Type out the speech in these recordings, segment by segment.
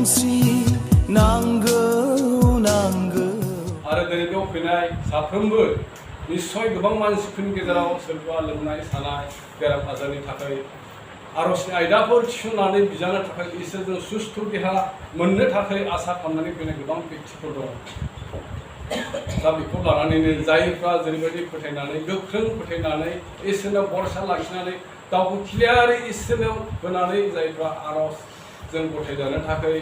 अनस्रि नांगौ नांगौ आरो दिनै बेयाव फैनाय साफ्रोमबो निश्चय गोबां मानसिफोरनि गेजेराव सोरबा लोमनाय सानाय बेराम आजारनि थाखाय आर'जनि आयदाफोर थिसननानै बिजानो थाखाय इसोरजों सुस्थ' देहा मोननो थाखाय आसा खालामनानै फैनाय गोबां बेक्तिफोर दं। दा बेखौ लानानैनो जायफ्रा जेरैबायदि फोथायनानै गोख्रों फोथायनानै इसोरनाव भरसा लाखिनानै गावखौ क्लियारै इसोरनाव होनानै जायफ्रा आर'जजों गथायजानो थाखाय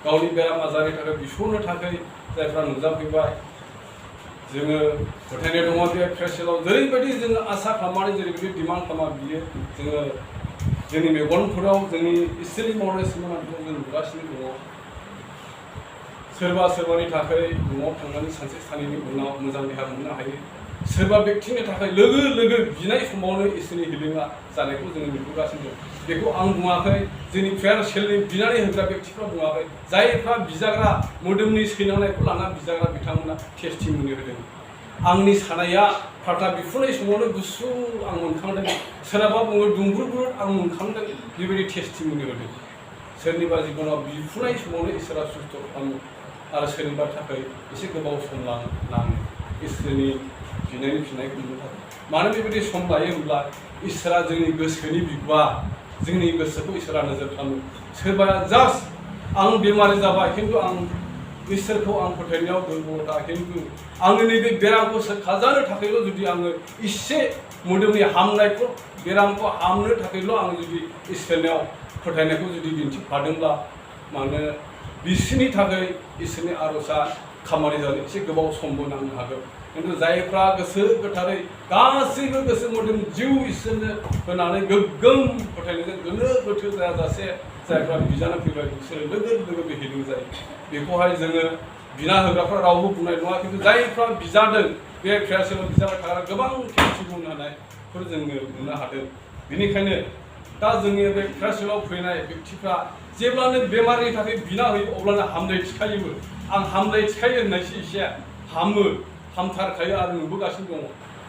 गावनि बेराम आजारनि थाखाय बिसरनो थाखाय जायफ्रा नुजाफैबाय जोङो फोथायनाय दङ बे फेस्टिभेलाव जेरैबायदि जोङो आसा खालामनानै जेरैबायदि डिमान्ड खालामा बियो जोङो जोंनि मेगनफोराव जोंनि इसोरनि मावनाय सिमांखौ जों नुगासिनो दङ। सोरबा सोरबानि थाखाय न'आव थांनानै सानसे साननैनि उनाव मोजां देहा मोननो हायो। सोरबा बेक्तिनि थाखाय लोगो लोगो बिनाय समावनो इसोरनि हिलिंआ जानायखौ जोङो नुबोगासिनो दं। बेखौ आं बुङाखै, जोंनि प्रेयार सेलनि बिनानै होग्रा बेक्तिफ्रा बुङाखै। जायफ्रा बिजाग्रा मोदोमनि सैनांनायखौ लाना बिजाग्रा बिथांमोना टेस्टिमनि होदों। आंनि सानाया फाटा बिफुनाय समावनो गुसु आं मोनखांदों, सोरहाबा बुङो दुंब्रुद आं मोनखांदों, बेबायदि टेस्टिमनि होदों। सोरनिबा जिबनाव बिफुनाय समावनो इसोरा सुस्थ' खालामो आरो सोरनिबा थाखाय एसे गोबाव सम नाङो इसोरनि बिनायनि फिननायखौ मोननो थाखाय। मानो बेबायदि सम लायो होनब्ला इसोरा जोंनि गोसोनि बिगुवा, जोंनि गोसोखौ इसोरा नोजोर खालामो। सोरबाया जास्ट आं बेमारि जाबाय खिन्थु आं इसोरखौ आं फोथायनायाव दुर्बलता, खिन्थु आंनि नैबे बेरामखौ सोखाजानो थाखायल' जुदि आङो एसे मोदोमनि हामनायखौ बेरामखौ हामनो थाखायल' आं जुदि इसोरनियाव फोथायनायखौ जुदि दिन्थिफादोंब्ला मानो बिसोरनि थाखाय इसोरनि आर'जआ खामानि जानो एसे गोबाव समबो नांनो हागौ। खिन्थु जायफ्रा गोसो गोथारै गासैबो गोसो मोदोम जिउ इसोरनो होनानै गोग्गोम फोथायनायजों गोनो गोथो जायाजासे जायफ्रा बिजानो फैबाय बिसोरो लोगो लोगो बे हिलिं जायो। बेखौहाय जोङो बिना होग्राफ्रा रावबो बुंनाय नङा, खिन्थु जायफ्रा बिजादों बे प्रेयारसेलाव बिजाबाय थाग्रा गोबां टेस्टिमनि होनायफोर जोङो नुनो हादों। बेनिखायनो दा जोंनि बे प्रेयारसेलाव फैनाय बेक्तिफ्रा जेब्लानो बेमारनि थाखाय बिना होयो अब्लानो हामनाय थिखायोबो। आं हामनाय थिखायो होननायसो एसे हामो, हामथारखायो आरो नुबोगासिनो दङ।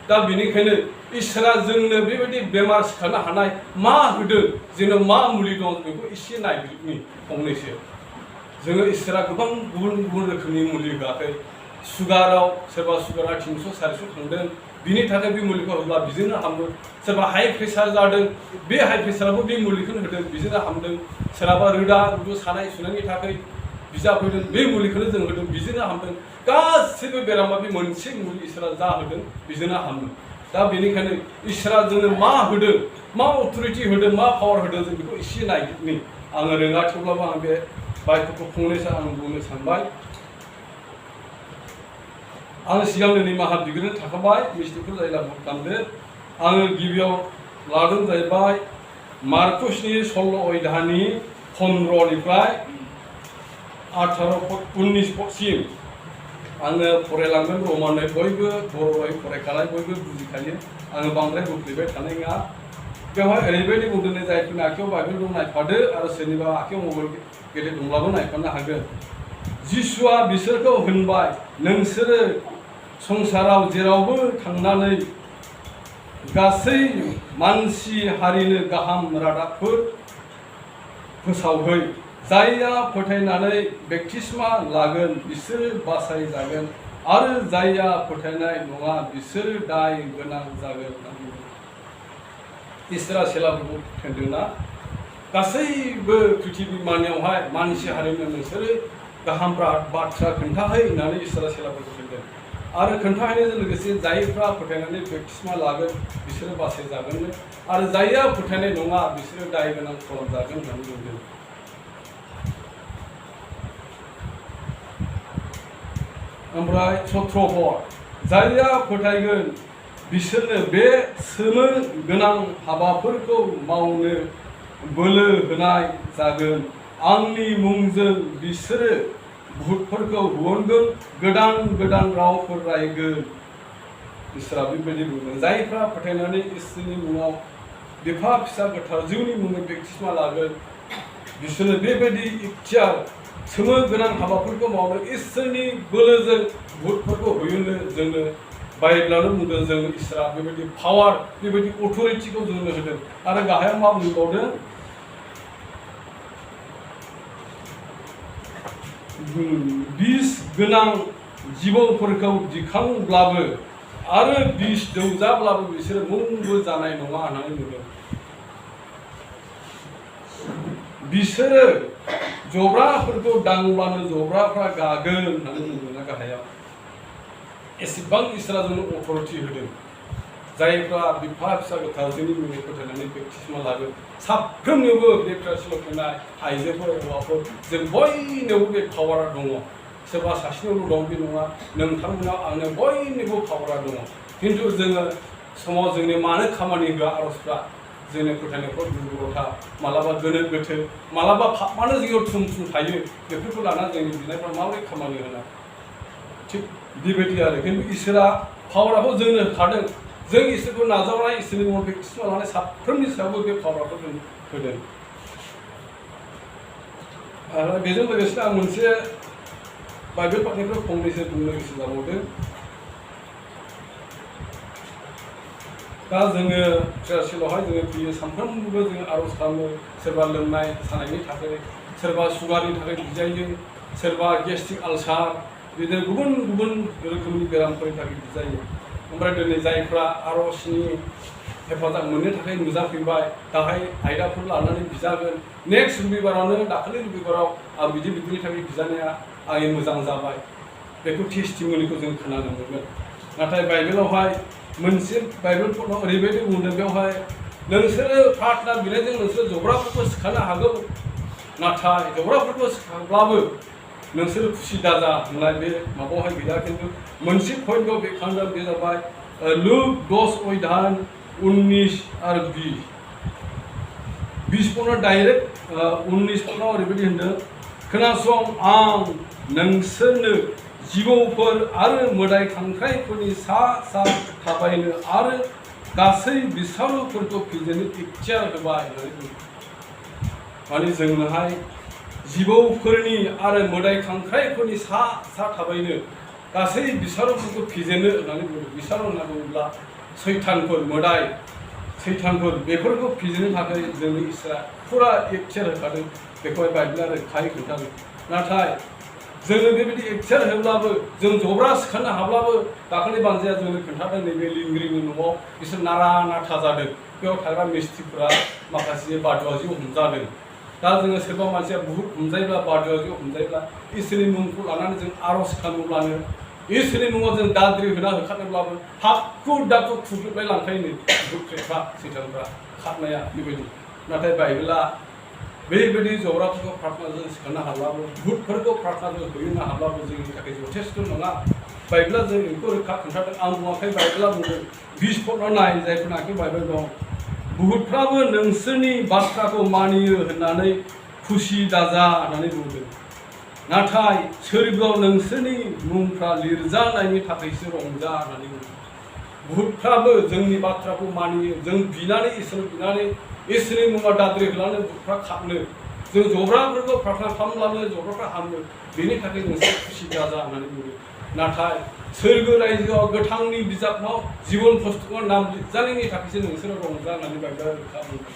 दा बेनिखायनो इसोरा जोंनो बेबायदि बेमार सिखारनो हानाय मा होदों, जोंनो मा मुलि दं बेखौ एसे नायग्रोनि फंनैसो। जोङो इसोरा गोबां गुबुन गुबुन रोखोमनि मुलि होआखै। सुगाराव सोरबा सुगारा 300 400 थांदों, बिनि थाखाय बे मुलिखौ होब्ला बिजोंनो हामो। सोरबा हाइ प्रेसार जादों, बे हाइ प्रेसाराबो बे मुलिखौनो होदों, बिजोंनो हामदों। सोरहाबा रोदा रुदु सानाय सुनायनि थाखाय बिजाब होदों, बे मुलिखौनो जों होदों, बिजोंनो हामदों। गासैबो बेरामा बे मोनसे मुलि इसोरा जा होदों बिजोंनो हामो। दा बेनिखायनो इसोरा जोंनो मा होदों, मा अथरिटि होदों, मा पावार होदों जों बेखौ एसे नायगिरनि। आङो रोङा थेवब्लाबो आं बे बाइकफोरखौ फंनैसो आं बुंनो सानबाय। आं सिगांनो निमाहा बिग्रोनो थाखाबाय, मिस्टेकफोर जायोब्ला बुक खालामदो। आङो गिबियाव लादों जाहैबाय मार्कुसनि 16 अध्यायनि 15निफ्राय 19 पदसिम आङो फरायलांगोन। रमानै बयबो बर'यै फरायखानाय बयबो बुजिखायो, आङो बांद्राय बुंफ्लेबाय थानाय नङा। बेवहाय ओरैबायदि बुंदों जायफोरनि आखायाव बाइबेल दं नायफादो आरो सोरनिबा आखायाव मबाइल गेदेर दंब्लाबो नायफानो हागोन। जिसुआ बिसोरखौ होनबाय, नोंसोरो संसाराव जेरावबो थांनानै गासै मानसि हारिनो गाहाम रादाबफोर फोसावहै। जायहा फोथायनानै बेक्तिस्मा लागोन बिसोरो बासायजागोन आरो जायहा फोथायनाय नङा बिसोरो दाय गोनां जागोन। इसोरा सेलाफोरखौ थोनदोंना गासैबो पृथिबि मानियावहाय मानसि हारिनो नोंसोरो गाहाम बाथ्रा खोन्थाहै होननानै इसोरा सेलाफोरखौ थोनदों। आरो खोन्थाहैनायजों लोगोसे जायफ्रा फोथायनानै बेक्तिस्मा लागोन बिसोरो बासायजागोन आरो जायहा फोथायनाय नङा बिसोरो दाय गोनां खालामजागोन होननानै बुंदों। ओमफ्राय 17 पद, जायहा फोथायगोन बिसोरनो बे सोलो गोनां हाबाफोरखौ मावनो बोलो होनाय जागोन। आंनि मुंजों बिसोरो भुतफोरखौ हुनगोन, गोदान गोदान रावफोर रायगोन। इसोरा बेबायदि बुंदों। जायफ्रा फोथायनानै इसोरनि मुङाव बिफा फिसा गोथार जिउनि मुङै बेक्तिस्मा लागोन बिसोरनो बेबायदि इख्तियार सोलो गोनां हाबाफोरखौ मावनो इसोरनि बोलोजों भुतफोरखौ होयोनो जोंनो बाइबेलानो बुंदों। जों इसोरा बेबायदि पावार बेबायदि अथरिटिखौ जोंनो होदों। आरो गाहायाव मा बुंबावदों, बिस गोनां जिबौफोरखौ दिखांब्लाबो आरो बिस दौजाब्लाबो बिसोरो मुंबो जानाय नङा होननानै बुंदों। बिसोरो जब्राफोरखौ दांब्लानो जब्राफ्रा गागोन होननानै बुंदोंना गाहायाव। एसेबां इसोरा जोंनो अथरिटि होदों। जायफ्रा बिफा फिसा गोथारजोंनि मुङै फोथायनानै बेप्टिस्मा लागोन साफ्रोमनोबो बे प्रेयारशिलाव फैनाय आइजोफोर हौवाफोर जों बयनोबो बे पावारा दङ। सोरबा सासेनावल' दं बे नङा, नोंथांमोनाव आंनो बयनिबो पावारा दङ। खिन्थु जोङो समाव जोंनि मानो खामानि होआ आरजफ्रा जोंनि फोथायनायफ्राव दुर्बलथा, मालाबा गोनो गोथो, मालाबा पापआनो जोंनियाव थुम थुम थायो। बेफोरखौ लानानै जोंनि बिनायफ्रा माबोरै खामानि होना थिग बेबायदि आरो। खिन्थु इसोरा पावारखौ जोंनो होखादों। जों इसोरखौ नाजावनाय, इसोरनि मुङाव बेप्टिस्मा लानाय साफ्रोमनि सायावबो बे पावारखौ जों होदों। आरो बेजों लोगोसे आं मोनसे बाइबेल पाठनिफ्राय फंनैसो बुंनो गोसो जाबावदों। दा जोङो प्रेयारशिलावहाय जोङो फैयो, सानफ्रोमबो जोङो आर'ज खालामो। सोरबा लोमनाय सानायनि थाखाय, सोरबा सुगारनि थाखाय बिजायो, सोरबा गेस्ट्रिक आलसार, बिदिनो गुबुन गुबुन रोखोमनि बेरामफोरनि थाखाय बिजायो। ओमफ्राय दिनै जायफ्रा आर'जनि हेफाजाब मोननो थाखाय नुजाफैबाय, दाहाय आयदाफोर लानानै बिजागोन। नेक्स्ट रबिबारावनो, दाखालि रबिबाराव आं बिदिनि थाखाय बिजानाया आंनि मोजां जाबाय, बेखौ टेस्टिमनिखौ जों खोनानो मोनगोन। नाथाय बाइबेलावहाय मोनसे बाइबेल पदआव ओरैबायदि बुंदों, बेवहाय नोंसोरो प्रार्थना बिनायजों नोंसोरो जब्राफोरखौ सिखानो हागौ, नाथाय जब्राफोरखौ सिखाब्लाबो नोंसोरो खुसि दाजा होननाय बे माबायावहाय गैया। खिन्थु मोनसे पइन्टआव बेरखांदों, बे जाबाय लुक 10:19 आरो 20 पदआव डाइरेक्ट 19 पदआव ओरैबायदि होनदों, खोनासं, आं नोंसोरनो जिबौफोर आरो मोदाय खांख्राइफोरनि सा सा थाबायनो आरो गासै बिसारुफोरखौ फेजेननो इख्तियार होबाय होननानै बुंदों। माने जोंनोहाय जिबौफोरनि आरो मोदाय खांख्राइफोरनि सा सा थाबायनो, गासै बिसारुफोरखौ फेजेननो होननानै बुंदों। बिसार होनना बुङोब्ला सैतानफोर, मोदाय सैतानफोर, बेफोरखौ फेजेननो थाखाय जोंनि इसोरा फुरा इख्तियार होखादों। बेखौहाय बाइबेला रोखायै खोन्थादों। नाथाय जोङो बेबायदि इख्तियार होब्लाबो, जों जब्रा सिखारनो हाब्लाबो, दाखालि बानजाया जोंनो खोन्थादों नैबे लिंग्रिनि न'आव बिसोर नारा नाथा जादों। बेयाव थाग्रा मिस्ट्रिफोरा माखासे बादुवाजियाव हमजादों। दा जोङो सोरबा मानसिया बुहुत हमजायोब्ला, बादुवाजियाव हमजायोब्ला, इसोरनि मुंखौ लानानै जों आर'ज खालामोब्लानो, इसोरनि मुङाव जों दाद्रि होना होखादोंब्लाबो हाखु दाखु खुग्लुबलाय लांखायोनो दुख्रेफ्रा, सैतानफ्रा खारनाया बेबायदि। नाथाय बाइबेला बेबायदि जब्राफोरखौ प्रार्थनाजों सिखारनो हाब्लाबो, भुतफोरखौ प्रार्थनाजों होनो हाब्लाबो जोंनि थाखाय जथेस्थ' नङा। बाइबेला जों बेखौ रोखा खोन्थादों। आं बुङाखै, बाइबेला बुंदों। 20 पदआव नाय, जायफोरनाखि बाइबेल दं, बुहुतफ्राबो नोंसोरनि बाथ्राखौ मानियो होननानै खुसि दाजा होननानै बुंदों। नाथाय सोरगोआव नोंसोरनि मुंफ्रा लिरजानायनि थाखायसो रंजा होननानै बुंदों। बुहुतफ्राबो जोंनि बाथ्राखौ मानियो। जों बिनानै, इसोर बिनानै, इसोरनि मुङाव दाद्रि होलानो बुहुतफ्रा खारनो, जों जब्राफोरखौ प्रार्थना खालामब्लानो जब्राफ्रा हामो, बेनि थाखाय नोंसोर खुसि दाजा होननानै बुंदों। नाथाय सोरगो रायजोआव गोथांनि बिजाबाव जिबन पुस्तकाव नाम लिरजानायनि थाखायसो नोंसोरो रंजा होननानै बाइबेला रोखा बुंदों।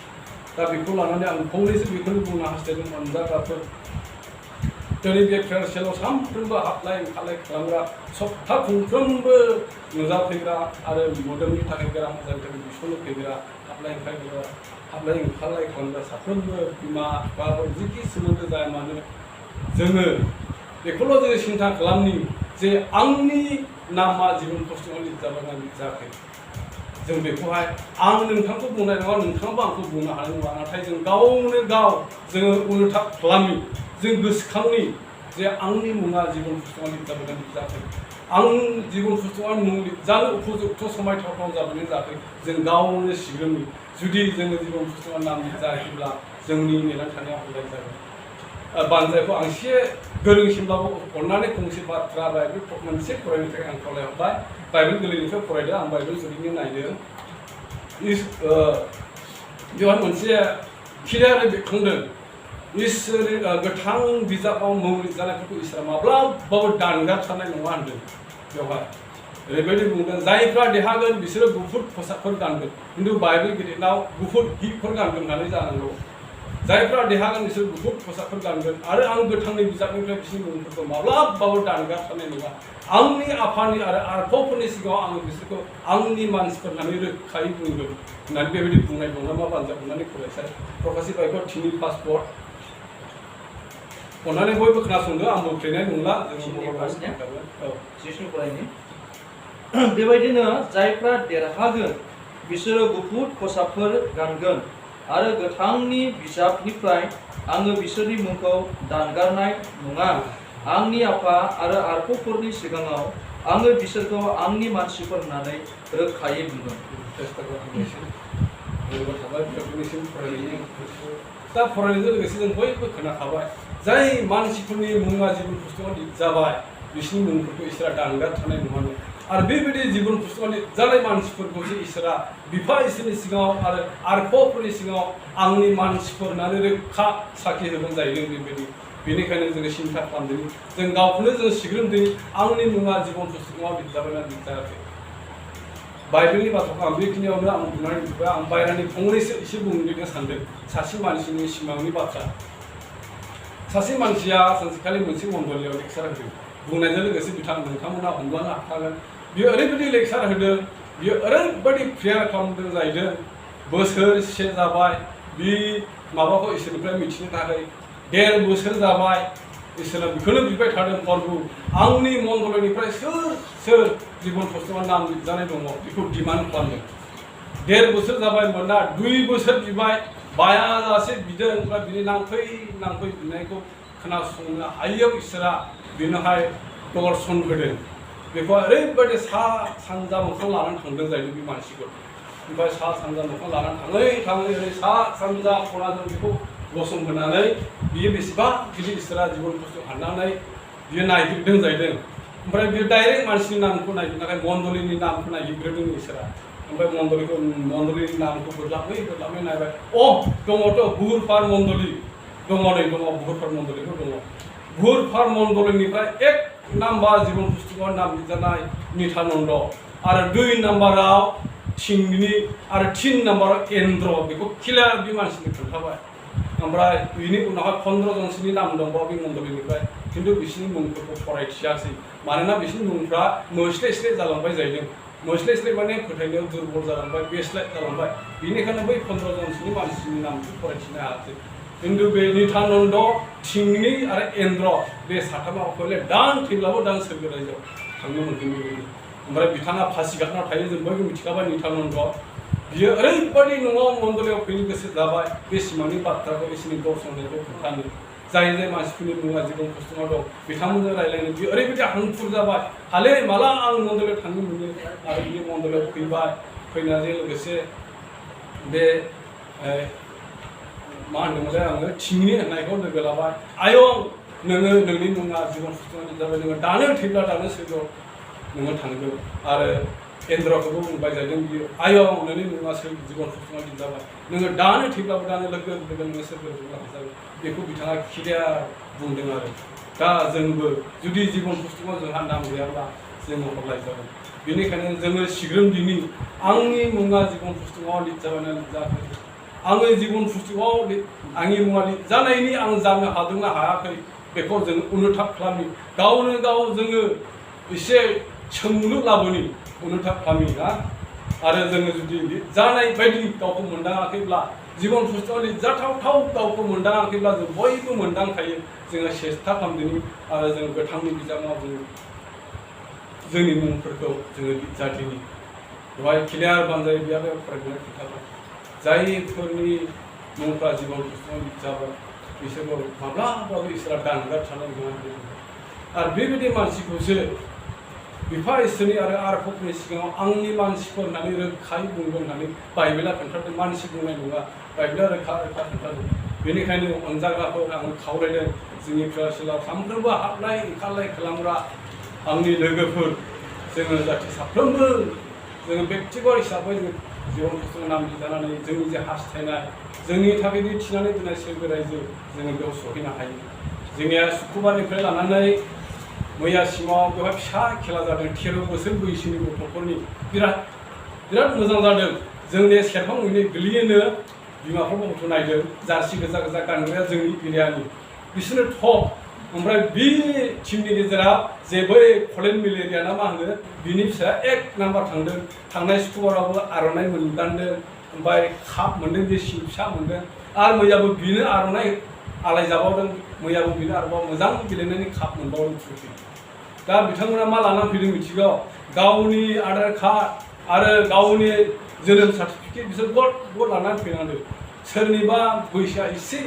दा बेखौ लानानै आं फंनैसो बेखौनो बुंनो हास्थायदों। अनजाग्राफोर, दिनै बे प्रेयारशिलाव सानफ्रोमबो हाबलाय ओंखारलाय खालामग्रा, सप्ता खुंफ्रोमबो नुजाफैग्रा आरो मोदोमनि थाखाय बेराम आजारनि थाखाय बिसनो फैग्रा, हाबलाय ओंखारलाय खालामग्रा साफ्रोमबो बिमा बिफाफोर, जिखि सोमोन्दो जाया मानो, जोङो बेखौल' जोङो सिन्था खालामनि जे आंनि नामा जिबन पुस्तकाव लिरजाबाय ना लिरजायाखै। जों बेखौहाय आं नोंथांखौ बुंनाय नङा, नोंथाङाबो आंखौ बुंनो हानाय नङा। नाथाय जों गावनो गाव जोङो उल्था खालामि, जों गोसोखांनि जे आंनि मुङा जिबन पुस्तकाव लिरजाबाय ना लिरजायाखै। आं जिबन पुस्तकाव मुं लिरजानो उपजुक्त समायथावथाव जाबायना जायाखै, जों गावनो सिग्रोमनि। जुदि जोङो जिबन पुस्तकाव नाम लिरजायाखैब्ला जोंनि नेनानै थानाया हदाय जागोन। बानजायखौ आं एसे गोरोंसिनब्लाबो अननानै फंसे बाथ्रा बाइबेल मोनसे फरायनो थाखाय आं खावलायहरबाय। बाइबेल गोरलैनिफ्राय फरायदों, आं बाइबेल गोरलैनि नायदों। बेवहाय मोनसे क्लियारै बेरखांदों, इसोरनि गोथां बिजाबाव मुं लिरजानायफोरखौ इसोरा माब्लाबाबो दानगारथारनाय नङा होनदों। बेवहाय ओरैबायदि बुंदों, जायफ्रा देरहागोन बिसोरो गुफुर खसाबफोर गानगोन। खिन्थु बाइबेल गिदिराव गुफुर हिफोर गानगोन होननानै जानांगौ। जायफ्रा देहागोन बिसोर गुफुर खसाबफोर गानगोन आरो आं गोथांनि बिजाबनिफ्राय बिसोरनि मुंफोरखौ माब्लाबाबो दानगारथारनाय नङा आंनि आफानि आरो आरफफोरनि सिगाङाव आङो बिसोरखौ आंनि मानसिफोर होननानै रोखायै बुंगोन होननानै बेबायदि बुंनाय दं नामा बानजाब होननानै फरायसा प्रकाशित बाइबेल 3 पासपर्ट अन्नानै बयबो खोनासंदो आं बुंफ्लेनाय नंला जिसु फरायनि बेबायदिनो जायफ्रा देरहागोन बिसोरो गुफुर खसाबफोर गानगोन आरो गोथांनि बिजाबनिफ्राय आङो बिसोरनि मुंखौ दानगारनाय नङा आंनि आफा आरो आरफफोरनि सिगाङाव आङो बिसोरखौ आंनि मानसिफोर होननानै रोखायै बुंगोन दा फरायनायजों लोगोसे जों बयबो खोनाखाबाय जाय मानसिफोरनि मुङा जिबन पुस्तकाव लिरजाबाय बिसोरनि मुंफोरखौ इसोरा दानगारथारनाय नङानो आरो बेबायदि जिबन पुस्तकाव लिरजानाय मानसिफोरखौसो इसोरा बिफा इसोरनि सिगाङाव आरो आरफफोरनि सिगाङाव आंनि मानसिफोर होननानै रोखा साखि होगोन जाहैदों बेबायदि बेनिखायनो जोङो सिन्था खालामदों जों गावखौनो जों सिग्रोमदों आंनि मुङा जिबन पुस्तकाव लिरजाबायना लिरजायाखै बाइबेलनि बाथ्राखौ आं बेखिनियावनो आं बुंनानै बुंबाय आं बायरानि फंनैसो एसे बुंनो सानदों सासे मानसिनि सिमांनि बाथ्रा सासे मानसिया सानसेखालि मोनसे मण्डलियाव लेक्सार होदों बुंनायजों लोगोसे नोंथांमोना हमलांनो हाखागोन बियो ओरैबायदि लेक्सार होदों बियो ओरैबायदि प्रेयार खालामदों जाहैदों बोसोरसे जाबाय बे माबाखौ इसोरनिफ्राय मिथिनो थाखाय 1.5 बोसोर जाबाय इसोरा बेखौनो बिबाय थादों प्रभु आंनि मण्डलिनिफ्राय सोर जिबन पुस्तकाव नाम लिरजानाय दङ बेखौ डिमान्ड खालामदों 1.5 बोसोर जाबाय मोना 2 बोसोर बिबाय बायाजासे बिदों बा बिनि नांफै बिनायखौ खोनासंनो हायैयाव इसोरा बेनोहाय दर्शन होदों बेखौ ओरैबायदि सा सानजा मोखां लानानै थांदों जाहैदों बे मानसिखौ ओमफ्राय सा सानजा मोखां लानानै थाङै ओरै सा सानजा खनाजों बेखौ गसंहोनानै बियो बेसेबां गिदिर इसोरा जिबन पुस्तक हाननानै बियो नायगिरदों जाहैदों ओमफ्राय बियो डाइरेक्ट मानसिनि नामखौ नायगिरनो थाखाय मण्डलिनि नामखौ नायगिरग्रोदों इसोरा ओमफ्राय मण्डलिनि नामखौ बोदलामै नायबाय दङथ' बुहुरफार मण्डलि दङ बुहुरफार मण्डलिफोर दङ बुहुरफार मण्डलिनिफ्राय 1 नाम्बार जिबन पुस्तकाव नाम लिरजानाय निथानन्द आरो 2 नाम्बाराव थिंनि आरो 3 नाम्बाराव एन्द्र बेखौ क्लियार बे मानसिनो खोन्थाबाय ओमफ्राय बिनि उनावहाय 15 जनसोनि नाम दंबावो बे मण्डलिनिफ्राय खिन्थु बिसोरनि मुंफोरखौ फरायथियासै मानोना बिसोरनि मुंफ्रा मोस्लेस्ले जालांबाय जाहैदों मोस्लेस्ले माने फोथायनायाव दुर्बल जालांबाय बेस्लाय जालांबाय बेनिखायनो बै 15 जनसोनि मानसिनि नामखौ फरायथिनो हायासै खिन्थु बे निथानन्द थिंनि आरो एन्द्र बे साथामा अखले दान थैब्लाबो दान सोरगो रायजोआव थांनो मोनगोन बेबायदि ओमफ्राय बिथाङा फासिघातनाव थायो जों बयबो मिथिखाबाय निथानन्द बियो ओरैबायदि न'आव मण्डलियाव फैनो गोसो जाबाय बे सिमांनि बाथ्राखौ इसोरनि दर्शनखौ खोन्थानो जाय मानसिफोरनि मुङा जिबन पुस्तकाव दं बिथांमोनजों रायज्लायनो बियो ओरैबायदि हांखुर जाबाय हाले माला आं मण्डलियाव थांनो मोनो आरो बियो मण्डलियाव फैबाय फैनायजों लोगोसे बे मा होनदोंमोनलाय आङो थिंनि होननायखौ लोगो लाबाय आयं नोङो नोंनि मुङा जिबन पुस्तकाव लिरजाबाय नोङो दानो थैब्ला दानो सोरगोआव नोङो थांगोन आरो एन्द्रखौबो बुंबाय जादों बियो आयं नोंनि मुङा जिबन पुस्तकाव लिरजाबाय नोङो दानो थैब्लाबो दानो लोगो नोङो सोरगोआव जागोन बेखौ बिथाङा क्लियार बुंदों आरो दा जोंबो जुदि जिबन पुस्तकाव जोंहा नाम गैयाब्ला जोङो हरलायजागोन बेनिखायनो जोङो सिग्रोमदिनि आंनि मुङा जिबन पुस्तकाव लिरजाबायना लिरजायाखै आङो जिबन पुस्तकाव आंनि मुङा लिरजानायनि आं जानो हादोंना हायाखै बेखौ जों अनुथाप खालामनि गावनो गाव जोङो एसे सोंलु लाबोनि अनुथाप खालामनि ना आरो जोङो जुदि लिरजानाय बायदि गावखौ मोनदाङाखैब्ला जिबन पुस्तकाव लिरजाथाव गावखौ मोनदाङाखैब्ला जों बयबो मोनदांखायो जोङो सेस्था खालामदों आरो जों गोथांनि बिजाबाव जोंनि मुंफोरखौ जोङो लिरजादिनि बेवहाय क्लियार बानजाय बियाबो फरायनानै खोन्थाबाय जायफोरनि मुंफ्रा जिबन पुस्तकाव लिरजाबाय बिसोरखौ माब्लाबाबो इसोरा दानगारथारनाय नङा आरो बेबायदि मानसिखौसो बिफा इसोरनि आरो आरफफोरनि सिगाङाव आंनि मानसिफोर होननानै रोखायै बुंगोन होननानै बाइबेला खोन्थादों मानसि बुंनाय नङा बाइबेला रोखा खोन्थादों बेनिखायनो अनजाग्राफोर आङो खावलायदों जोंनि फरायसालियाव सानफ्रोमबो हाबनाय ओंखारलाय खालामग्रा आंनि लोगोफोर जोङो जाहाथे साफ्रोमबो जोङो बेक्तिगत हिसाबै जोङो जिबन पुस्तकाव नाम लिरजानानै जोंनि जे हास्थायनाय जोंनि थाखाय थिनानै दोननाय सोरगो रायजो जोङो बेयाव सहैनो हायो जोंनिया सुक्रुबारनिफ्राय लानानै मैयासिमाव बेवहाय फिसा खेला जादों 13 बोसोर बैसोनि गथ'फोरनि बिराद मोजां जादों जोंनि सेरफां गोलैयोनो बिमाफोरखौ गथ' नायदों जार्सि गोजा गोजा गानग्राया जोंनि एरियानि बिसोरनो टप ओमफ्राय बे टिमनि गेजेराव जे बै कलेन मेलेरिया ना मा होनो बिनि फिसाया 1 नाम्बार थांदों थांनाय स्कुलावबो आर'नाइ मोनगानदों ओमफ्राय काप मोनदों बे फिसा मोनदों आरो मैयाबो बिनो आर'नाइ आलायजाबावदों मैयाबो बिनो आरोबाव मोजां गेलेनायनि काप मोनबावदों ट्रफि दा बिथांमोना मा लानानै फैदों मिथिगौ गावनि आधार कार्ड आरो गावनि जोनोम सार्टिफिकेट बिसोर गद लानानै फैनांदों सोरनिबा बैसोआ एसे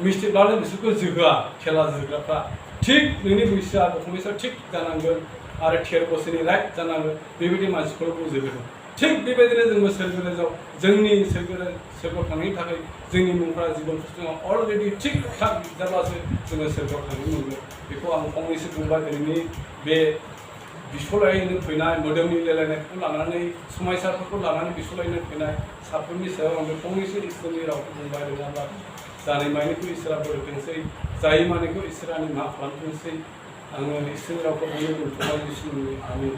मिस्टेकब्लानो बिसोरखौ जोहोआ खेला जोग्राफ्रा थिग नोंनि बैसोआ डकुमेन्टसआ थिग जानांगोन आरो 13 बोसोरनि राइट जानांगोन बेबायदि मानसिफोरखौ जोहोदों थिग बेबायदिनो जोंबो सोरगोराव जोंनि सोरगोआव थांनायनि थाखाय जोंनि मुंफोरा जिबन खस्थ'आव अलरेडि थिग थाक जाब्लासो जोङो सोरगोआव थांनो मोनगोन बेखौ आं फंनैसो बुंबाय दिनैनि बे बिसलायनो फैनाय मोदोमनि लेलायनायखौ लानानै समायसाफोरखौ लानानै बिसलायनो फैनाय साफ्रोमनि सायाव आं बे फंनैसो इसोरनि रावखौ बुंबाय रोङाब्ला जानाय मानिखौ इसोरा बोर होथोंसै जायै मानिखौ इसोरा निमाहा खालामथोंसै आङो इसोरनि रावखौ बुंनो दोनथ'बाय जिसुनि आमिन